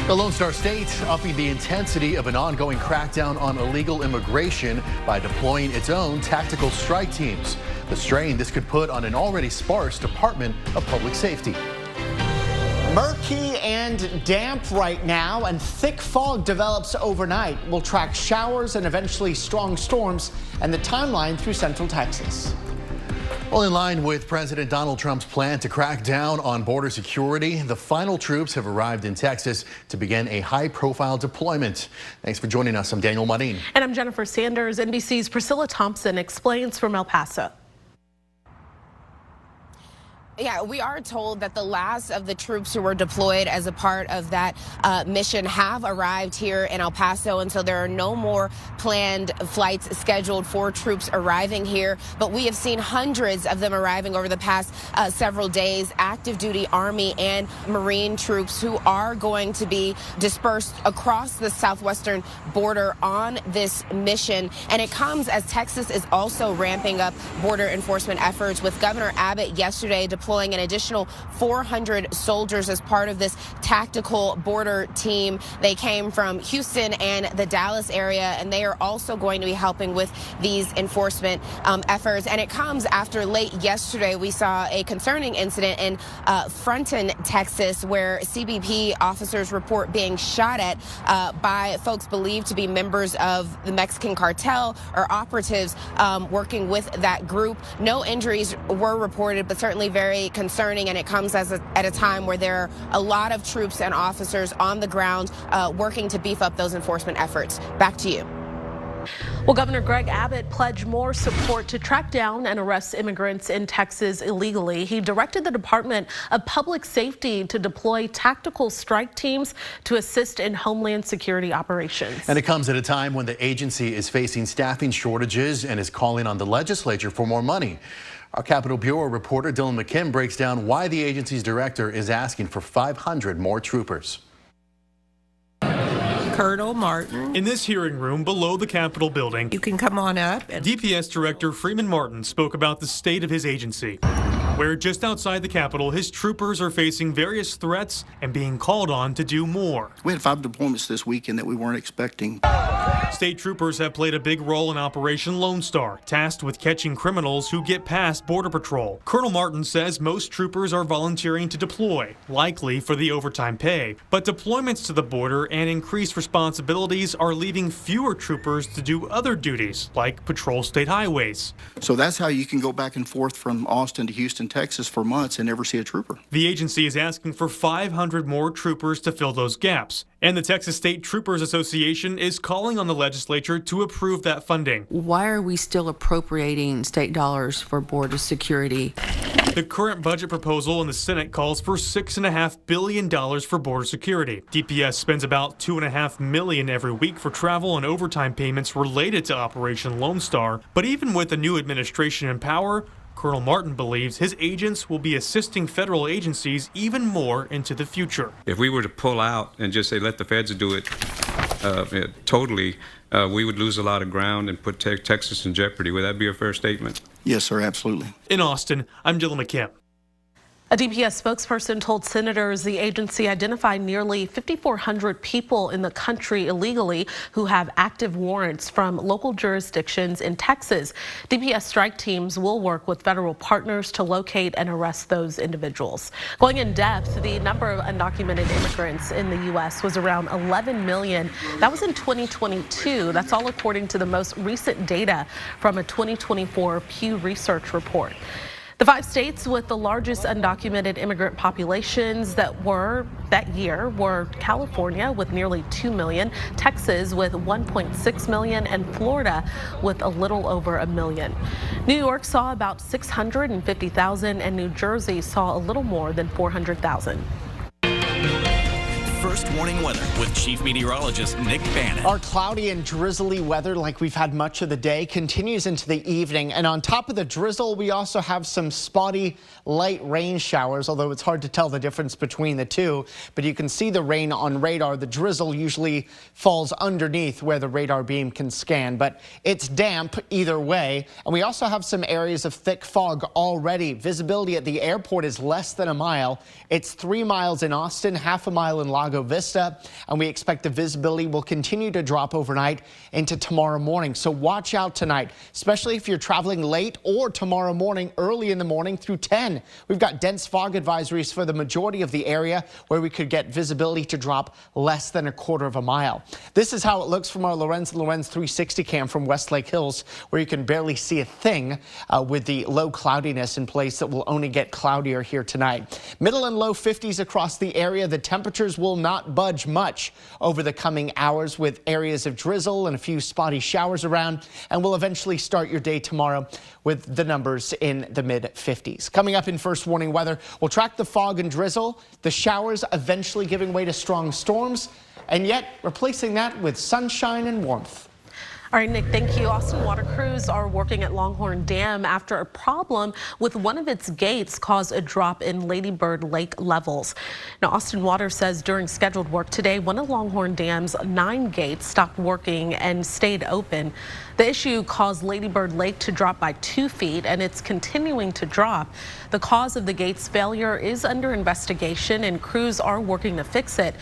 The Lone Star State upping the intensity of an ongoing crackdown on illegal immigration by deploying its own tactical strike teams. The strain this could put on an already sparse Department of Public Safety. Murky and damp right now, and thick fog develops overnight. We'll track showers and eventually strong storms and the timeline through Central Texas. Well, in line with President Donald Trump's plan to crack down on border security, the final troops have arrived in Texas to begin a high-profile deployment. Thanks for joining us. I'm Daniel Marin. And I'm Jennifer Sanders. NBC's Priscilla Thompson explains from El Paso. Yeah, we are told that the last of the troops who were deployed as a part of that mission have arrived here in El Paso, and so there are no more planned flights scheduled for troops arriving here. But we have seen hundreds of them arriving over the past several days, active duty Army and Marine troops who are going to be dispersed across the southwestern border on this mission. And it comes as Texas is also ramping up border enforcement efforts, with Governor Abbott yesterday deploying an additional 400 soldiers as part of this tactical border team. They came from Houston and the Dallas area, and they are also going to be helping with these enforcement efforts. And it comes after late yesterday we saw a concerning incident in Fronton, Texas, where CBP officers report being shot at by folks believed to be members of the Mexican cartel or operatives working with that group. No injuries were reported, but certainly very concerning, and it comes at a time where there are a lot of troops and officers on the ground working to beef up those enforcement efforts. Back to you. Well, Governor Greg Abbott pledged more support to track down and arrest immigrants in Texas illegally. He directed the Department of Public Safety to deploy tactical strike teams to assist in Homeland Security operations. And it comes at a time when the agency is facing staffing shortages and is calling on the legislature for more money. Our Capitol Bureau reporter Dylan McKim breaks down why the agency's director is asking for 500 more troopers. Colonel Martin. In this hearing room below the Capitol building, You can come on up. DPS Director Freeman Martin spoke about the state of his agency, where just outside the Capitol, his troopers are facing various threats and being called on to do more. We had 5 deployments this weekend that we weren't expecting. State troopers have played a big role in Operation Lone Star, tasked with catching criminals who get past Border Patrol. Colonel Martin says most troopers are volunteering to deploy, likely for the overtime pay. But deployments to the border and increased responsibilities are leaving fewer troopers to do other duties, like patrol state highways. So that's how you can go back and forth from Austin to Houston, Texas for months and never see a trooper. The agency is asking for 500 more troopers to fill those gaps. And the Texas State Troopers Association is calling on the legislature to approve that funding. Why are we still appropriating state dollars for border security? The current budget proposal in the Senate calls for $6.5 billion for border security. DPS spends about $2.5 million every week for travel and overtime payments related to Operation Lone Star. But even with the new administration in power, Colonel Martin believes his agents will be assisting federal agencies even more into the future. If we were to pull out and just say, let the feds do it totally, we would lose a lot of ground and put Texas in jeopardy. Would that be a fair statement? Yes, sir, absolutely. In Austin, I'm Dylan McKim. A DPS spokesperson told senators the agency identified nearly 5,400 people in the country illegally who have active warrants from local jurisdictions in Texas. DPS strike teams will work with federal partners to locate and arrest those individuals. Going in depth, the number of undocumented immigrants in the U.S. was around 11 million. That was in 2022. That's all according to the most recent data from a 2024 Pew Research report. The 5 states with the largest undocumented immigrant populations that year were California with nearly 2 million, Texas with 1.6 million, and Florida with a little over 1 million. New York saw about 650,000, and New Jersey saw a little more than 400,000. First warning weather with Chief Meteorologist Nick Bannon. Our cloudy and drizzly weather, like we've had much of the day, continues into the evening. And on top of the drizzle, we also have some spotty light rain showers, although it's hard to tell the difference between the two. But you can see the rain on radar. The drizzle usually falls underneath where the radar beam can scan, but it's damp either way. And we also have some areas of thick fog already. Visibility at the airport is less than a mile. It's 3 miles in Austin, half a mile in Los Lago Vista, and we expect the visibility will continue to drop overnight into tomorrow morning. So watch out tonight, especially if you're traveling late or tomorrow morning, early in the morning through 10. We've got dense fog advisories for the majority of the area where we could get visibility to drop less than a quarter of a mile. This is how it looks from our Lorenz 360 cam from Westlake Hills, where you can barely see a thing with the low cloudiness in place that will only get cloudier here tonight. Middle and low 50s across the area. The temperatures will not budge much over the coming hours, with areas of drizzle and a few spotty showers around, and we'll eventually start your day tomorrow with the numbers in the mid 50s. Coming up in First Warning Weather, we'll track the fog and drizzle, the showers eventually giving way to strong storms, and yet replacing that with sunshine and warmth. All right, Nick, thank you. Austin water crews are working at Longhorn Dam after a problem with one of its gates caused a drop in Lady Bird Lake levels. Now, Austin Water says during scheduled work today, one of Longhorn Dam's 9 gates stopped working and stayed open. The issue caused Lady Bird Lake to drop by 2 feet, and it's continuing to drop. The cause of the gate's failure is under investigation, and crews are working to fix it.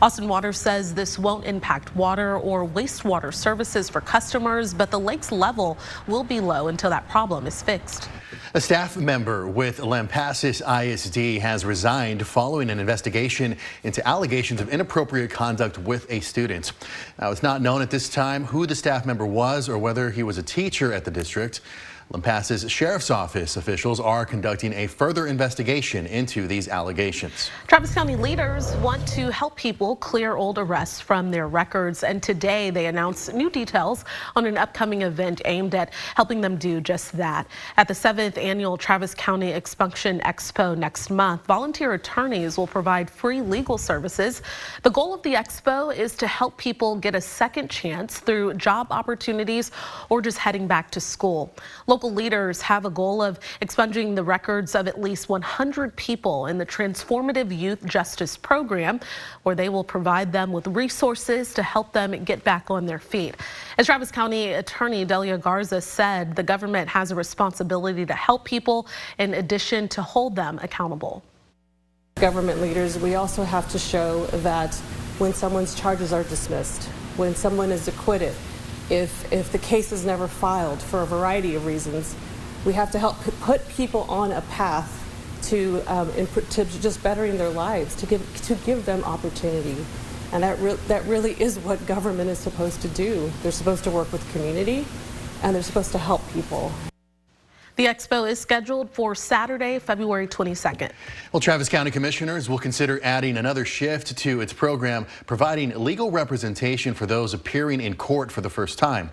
Austin Water says this won't impact water or wastewater services for customers, but the lake's level will be low until that problem is fixed. A staff member with Lampasas ISD has resigned following an investigation into allegations of inappropriate conduct with a student. Now, it's not known at this time who the staff member was or whether he was a teacher at the district. Lampasas Sheriff's Office officials are conducting a further investigation into these allegations. Travis County leaders want to help people clear old arrests from their records, and today they announced new details on an upcoming event aimed at helping them do just that. At the 7th annual Travis County Expunction Expo next month, volunteer attorneys will provide free legal services. The goal of the expo is to help people get a second chance through job opportunities or just heading back to school. Local leaders have a goal of expunging the records of at least 100 people in the Transformative Youth Justice Program, where they will provide them with resources to help them get back on their feet. As Travis County Attorney Delia Garza said, the government has a responsibility to help people in addition to hold them accountable. Government leaders, we also have to show that when someone's charges are dismissed, when someone is acquitted, if the case is never filed for a variety of reasons, we have to help put people on a path to just bettering their lives, to give them opportunity. And that really is what government is supposed to do. They're supposed to work with community, and they're supposed to help people. The expo is scheduled for Saturday, February 22nd. Well, Travis County commissioners will consider adding another shift to its program, providing legal representation for those appearing in court for the first time.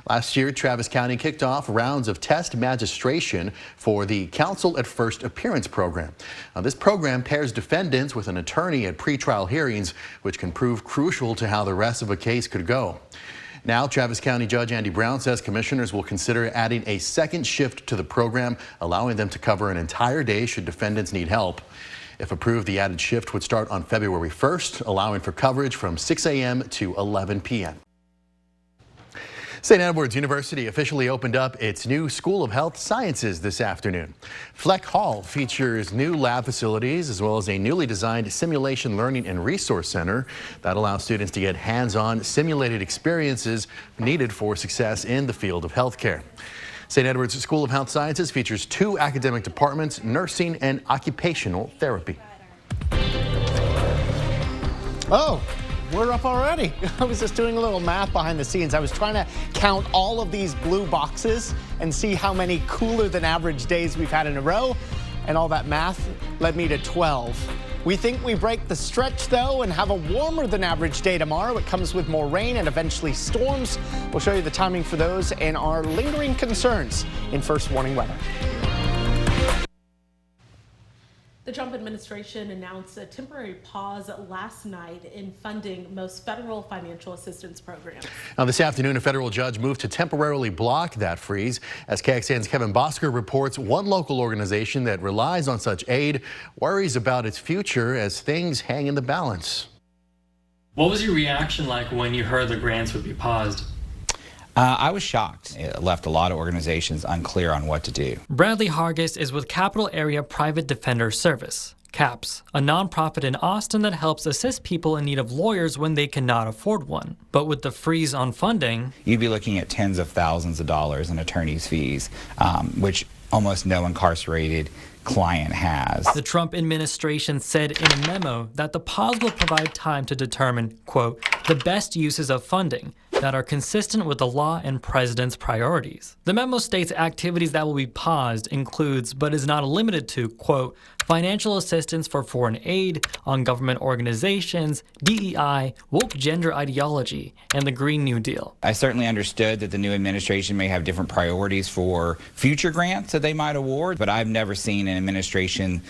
Last year, Travis County kicked off rounds of test magistration for the Counsel at First Appearance program. Now, this program pairs defendants with an attorney at pretrial hearings, which can prove crucial to how the rest of a case could go. Now, Travis County Judge Andy Brown says commissioners will consider adding a second shift to the program, allowing them to cover an entire day should defendants need help. If approved, the added shift would start on February 1st, allowing for coverage from 6 a.m. to 11 p.m. St. Edward's University officially opened up its new School of Health Sciences this afternoon. Fleck Hall features new lab facilities as well as a newly designed simulation learning and resource center that allows students to get hands-on simulated experiences needed for success in the field of healthcare. St. Edward's School of Health Sciences features 2 academic departments, nursing and occupational therapy. Oh. We're up already. I was just doing a little math behind the scenes. I was trying to count all of these blue boxes and see how many cooler than average days we've had in a row. And all that math led me to 12. We think we break the stretch, though, and have a warmer than average day tomorrow. It comes with more rain and eventually storms. We'll show you the timing for those and our lingering concerns in First Warning Weather. The Trump administration announced a temporary pause last night in funding most federal financial assistance programs. Now, this afternoon, a federal judge moved to temporarily block that freeze. As KXAN's Kevin Bosker reports, one local organization that relies on such aid worries about its future as things hang in the balance. What was your reaction like when you heard the grants would be paused? I was shocked. It left a lot of organizations unclear on what to do. Bradley Hargis is with Capital Area Private Defender Service. CAPS, a nonprofit in Austin that helps assist people in need of lawyers when they cannot afford one. But with the freeze on funding, you'd be looking at tens of thousands of dollars in attorney's fees, which almost no incarcerated client has. The Trump administration said in a memo that the pause will provide time to determine, quote, the best uses of funding that are consistent with the law and president's priorities. The memo states activities that will be paused includes, but is not limited to, quote, financial assistance for foreign aid, on government organizations, DEI, woke gender ideology, and the Green New Deal. I certainly understood that the new administration may have different priorities for future grants that they might award, but I've never seen an administration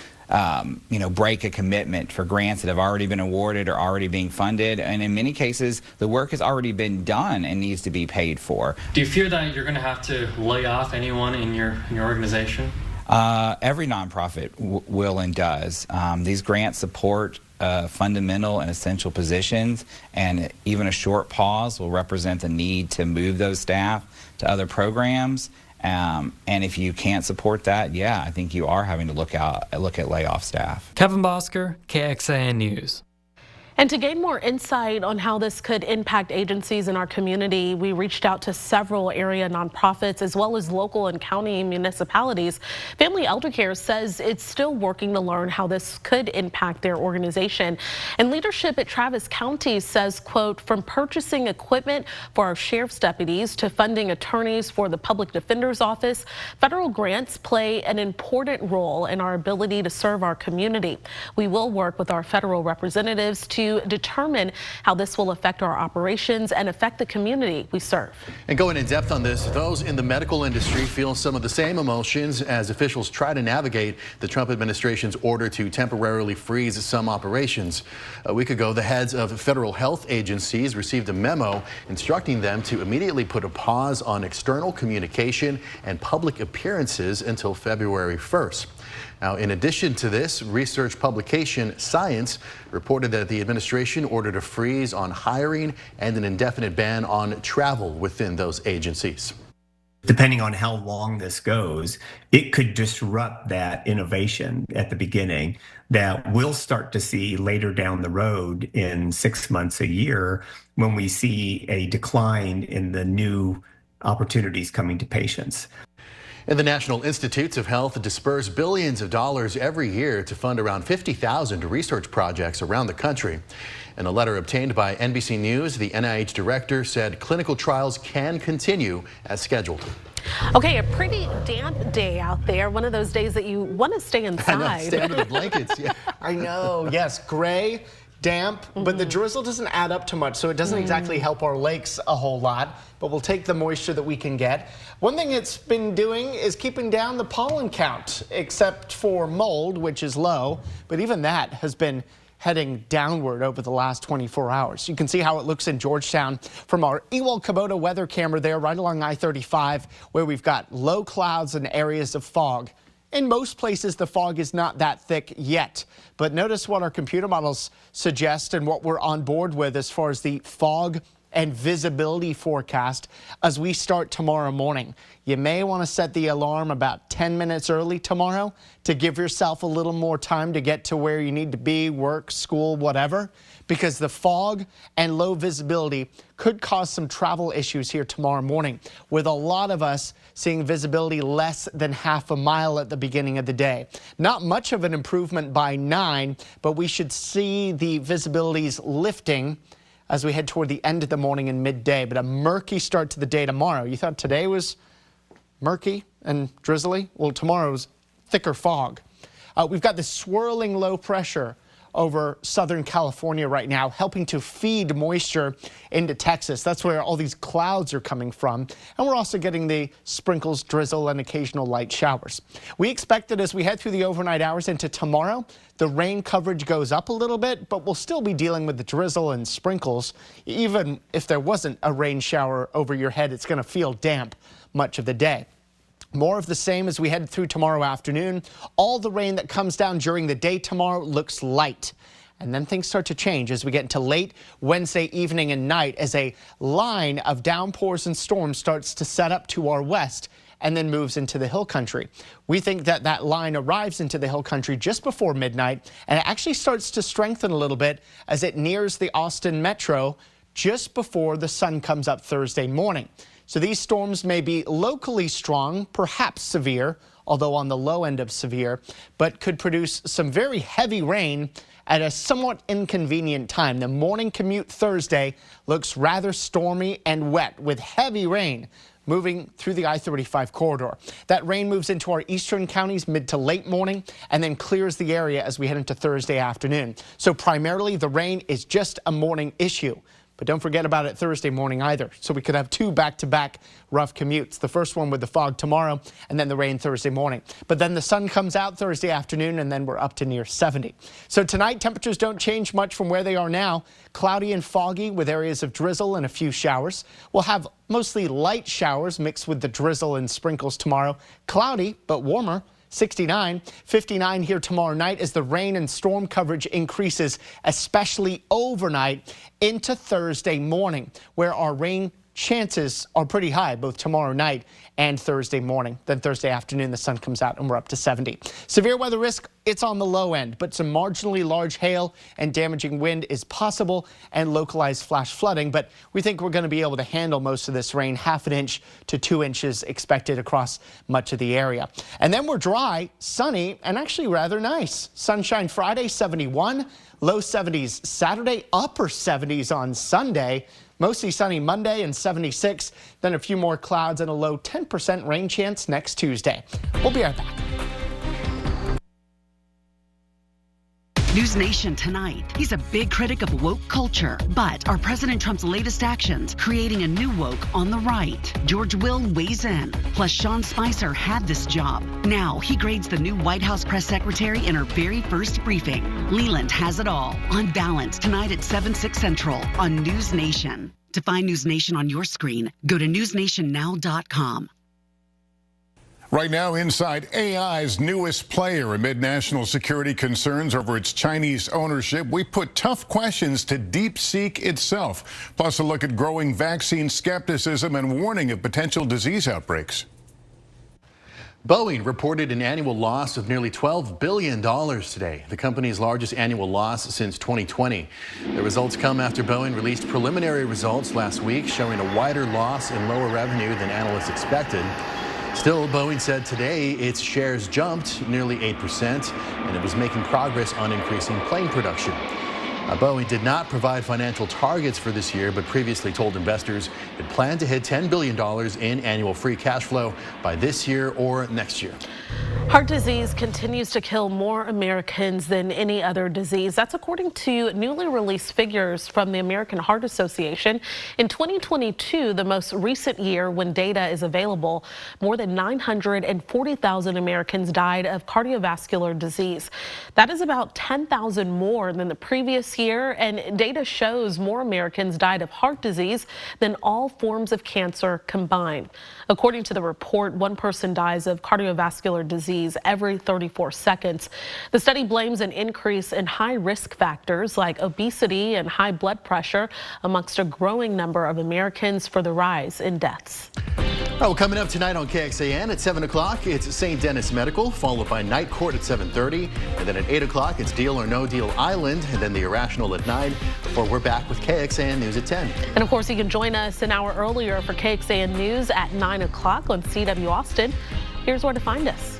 break a commitment for grants that have already been awarded or already being funded. And in many cases, the work has already been done and needs to be paid for. Do you fear that you're going to have to lay off anyone in your organization? Every nonprofit will and does. These grants support fundamental and essential positions, and even a short pause will represent the need to move those staff to other programs. And if you can't support that, yeah, I think you are having to look at layoff staff. Kevin Bosker, KXAN News. And to gain more insight on how this could impact agencies in our community, we reached out to several area nonprofits as well as local and county municipalities. Family Elder Care says it's still working to learn how this could impact their organization. And leadership at Travis County says, quote, from purchasing equipment for our sheriff's deputies to funding attorneys for the public defender's office, federal grants play an important role in our ability to serve our community. We will work with our federal representatives to determine how this will affect our operations and affect the community we serve. And going in depth on this, those in the medical industry feel some of the same emotions as officials try to navigate the Trump administration's order to temporarily freeze some operations. A week ago, the heads of federal health agencies received a memo instructing them to immediately put a pause on external communication and public appearances until February 1st. Now, in addition to this, research publication Science reported that the administration ordered a freeze on hiring and an indefinite ban on travel within those agencies. Depending on how long this goes, it could disrupt that innovation at the beginning that we'll start to see later down the road in 6 months, a year, when we see a decline in the new opportunities coming to patients. And the National Institutes of Health disperse billions of dollars every year to fund around 50,000 research projects around the country. In a letter obtained by NBC News, the NIH director said clinical trials can continue as scheduled. Okay, a pretty damp day out there. One of those days that you want to stay inside. I know, stay under the blankets. Yeah. I know, yes, gray, damp, but the drizzle doesn't add up to much, so it doesn't exactly help our lakes a whole lot, but we'll take the moisture that we can get. One thing it's been doing is keeping down the pollen count, except for mold, which is low, but even that has been heading downward over the last 24 hours. You can see how it looks in Georgetown from our Ewald Kubota weather camera there right along I-35, where we've got low clouds and areas of fog. In most places, the fog is not that thick yet, but notice what our computer models suggest and what we're on board with as far as the fog and visibility forecast as we start tomorrow morning. You may want to set the alarm about 10 minutes early tomorrow to give yourself a little more time to get to where you need to be, work, school, whatever, because the fog and low visibility could cause some travel issues here tomorrow morning, with a lot of us seeing visibility less than half a mile at the beginning of the day. Not much of an improvement by 9, but we should see the visibilities lifting as we head toward the end of the morning and midday, but a murky start to the day tomorrow. You thought today was murky and drizzly? Well, tomorrow's thicker fog. We've got this swirling low pressure over Southern California right now, helping to feed moisture into Texas. That's where all these clouds are coming from. And we're also getting the sprinkles, drizzle, and occasional light showers. We expect that as we head through the overnight hours into tomorrow, the rain coverage goes up a little bit, but we'll still be dealing with the drizzle and sprinkles. Even if there wasn't a rain shower over your head, it's going to feel damp much of the day. More of the same as we head through tomorrow afternoon. All the rain that comes down during the day tomorrow looks light. And then things start to change as we get into late Wednesday evening and night as a line of downpours and storms starts to set up to our west and then moves into the hill country. We think that that line arrives into the hill country just before midnight, and it actually starts to strengthen a little bit as it nears the Austin metro just before the sun comes up Thursday morning. So these storms may be locally strong, perhaps severe, although on the low end of severe, but could produce some very heavy rain at a somewhat inconvenient time. The morning commute Thursday looks rather stormy and wet with heavy rain moving through the I-35 corridor. That rain moves into our eastern counties mid to late morning and then clears the area as we head into Thursday afternoon. So primarily the rain is just a morning issue. But don't forget about it Thursday morning either. So we could have two back-to-back rough commutes. The first one with the fog tomorrow and then the rain Thursday morning. But then the sun comes out Thursday afternoon and then we're up to near 70. So tonight temperatures don't change much from where they are now. Cloudy and foggy with areas of drizzle and a few showers. We'll have mostly light showers mixed with the drizzle and sprinkles tomorrow. Cloudy but warmer. 69, 59 here tomorrow night as the rain and storm coverage increases, especially overnight into Thursday morning, where our rain chances are pretty high both tomorrow night and Thursday morning. Then Thursday afternoon, the sun comes out and we're up to 70. Severe weather risk, it's on the low end, but some marginally large hail and damaging wind is possible and localized flash flooding. But we think we're going to be able to handle most of this rain, 1/2 inch to 2 inches expected across much of the area. And then we're dry, sunny, and actually rather nice. Sunshine Friday, 71, low 70s Saturday, upper 70s on Sunday. Mostly sunny Monday and 76, then a few more clouds and a low 10% rain chance next Tuesday. We'll be right back. News Nation tonight. He's a big critic of woke culture, but are President Trump's latest actions creating a new woke on the right? George Will weighs in. Plus, Sean Spicer had this job. Now he grades the new White House press secretary in her very first briefing. Leland has it all on Balance tonight at 7/6 Central on News Nation. To find News Nation on your screen, go to newsnationnow.com. Right now, inside AI's newest player amid national security concerns over its Chinese ownership, we put tough questions to DeepSeek itself, plus a look at growing vaccine skepticism and warning of potential disease outbreaks. Boeing reported an annual loss of nearly $12 billion today, the company's largest annual loss since 2020. The results come after Boeing released preliminary results last week showing a wider loss and lower revenue than analysts expected. Still, Boeing said today its shares jumped nearly 8%, and it was making progress on increasing plane production. Boeing did not provide financial targets for this year, but previously told investors it planned to hit $10 billion in annual free cash flow by this year or next year. Heart disease continues to kill more Americans than any other disease. That's according to newly released figures from the American Heart Association. In 2022, the most recent year when data is available, more than 940,000 Americans died of cardiovascular disease. That is about 10,000 more than the previous year, and data shows more Americans died of heart disease than all forms of cancer combined. According to the report, one person dies of cardiovascular disease every 34 seconds. The study blames an increase in high risk factors like obesity and high blood pressure amongst a growing number of Americans for the rise in deaths. Well, coming up tonight on KXAN at 7 o'clock, it's St. Dennis Medical, followed by Night Court at 7:30. And then at 8 o'clock, it's Deal or No Deal Island, and then The Irrational at 9, before we're back with KXAN News at 10. And of course, you can join us an hour earlier for KXAN News at 9 o'clock on CW Austin. Here's where to find us.